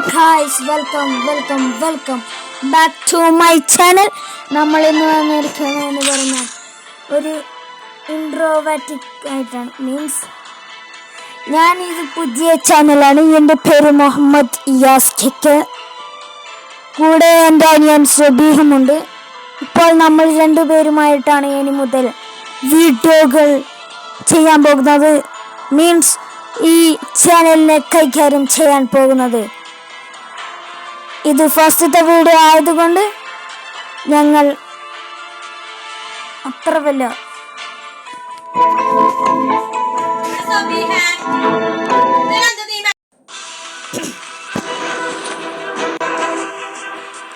guys, welcome back to my channel. നമ്മൾ ഇന്ന് വന്നിരിക്കുന്നത് പറഞ്ഞ ഒരു ഇൻട്രോവേർട്ടിക് ആയിട്ടാണ്. മീൻസ് ഇത് പുതിയ ചാനലാണ്. എൻ്റെ പേര് മുഹമ്മദ് ഇയാസ് കെ. കൂടെ എൻ്റെ അനിയൻ സബീഹുമുണ്ട്. ഇപ്പോൾ നമ്മൾ രണ്ടുപേരുമായിട്ടാണ് ഇനി മുതൽ വീഡിയോകൾ ചെയ്യാൻ പോകുന്നത്. മീൻസ് ഈ ചാനലിനെ കൈകാര്യം ചെയ്യാൻ പോകുന്നത്. ഇത് ഫസ്റ്റത്തെ വീഡിയോ ആയതുകൊണ്ട് ഞങ്ങൾ അത്ര വല്ല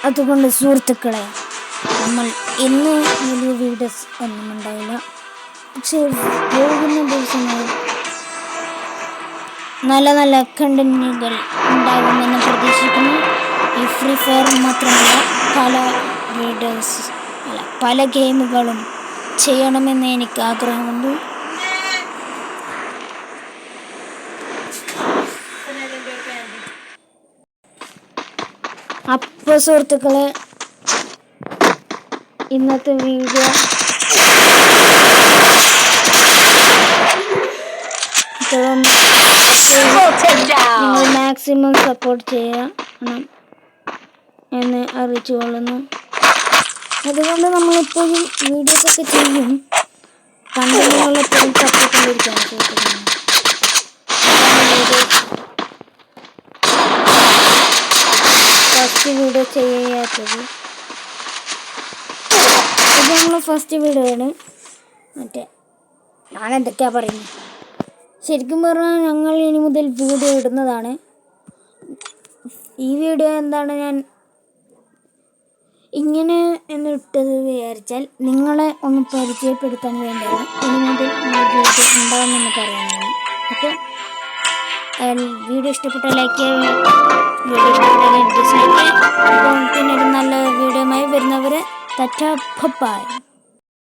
അതുകൊണ്ട് സുഹൃത്തുക്കളെ, നമ്മൾ ഇന്ന് വലിയ വീഡിയോസ് ഒന്നും ഉണ്ടാവില്ല. പക്ഷേ പോകുന്ന ദിവസങ്ങളിൽ നല്ല കണ്ടന്റുകൾ ഉണ്ടാകുമെന്ന് പ്രതീക്ഷിക്കുന്നു. ഈ ഫ്രീ ഫയർ മാത്രമല്ല, പല ഗെയിമുകളും ചെയ്യണമെന്ന് എനിക്ക് ആഗ്രഹമുണ്ട്. അപ്പോൾ സുഹൃത്തുക്കളെ, ഇന്നത്തെ വീഡിയോ നിങ്ങൾ മാക്സിമം സപ്പോർട്ട് ചെയ്യണം എന്ന് അറിയിച്ചു കൊള്ളുന്നു. അതുകൊണ്ട് നമ്മളിപ്പോഴും വീഡിയോസൊക്കെ ചെയ്യും. കണ്ടുകൊണ്ടെപ്പോഴും സപ്പോർട്ട് ചെയ്തിരിക്കുകയാണ് സുഹൃത്തുക്കളെ. ഫസ്റ്റ് വീഡിയോ ചെയ്യാത്തത് ഇത് നമ്മൾ ഫസ്റ്റ് വീഡിയോ ആണ്. ഞാനെന്തൊക്കെയാ പറയുന്നത്? ശരിക്കും പറഞ്ഞാൽ ഞങ്ങൾ ഇനി മുതൽ വീഡിയോ ഇടുന്നതാണ്. ഈ വീഡിയോ എന്താണ് ഞാൻ ഇങ്ങനെ എന്നിട്ടത് വിചാരിച്ചാൽ നിങ്ങളെ ഒന്ന് പരിചയപ്പെടുത്താൻ വേണ്ടിയാണ് ഇനി മുതൽ വീഡിയോ ഉണ്ടാകുമെന്ന് പറയുന്നത്. അപ്പോൾ വീഡിയോ ഇഷ്ടപ്പെട്ട ലൈക്ക് ചെയ്യുക, വീഡിയോ ഇഷ്ടപ്പെട്ടാൽ ഡിസ്ലൈക്ക് ചെയ്യുക. അപ്പോൾ പിന്നെ ഒരു നല്ല വീഡിയോയുമായി വരുന്നവരെ ബൈ.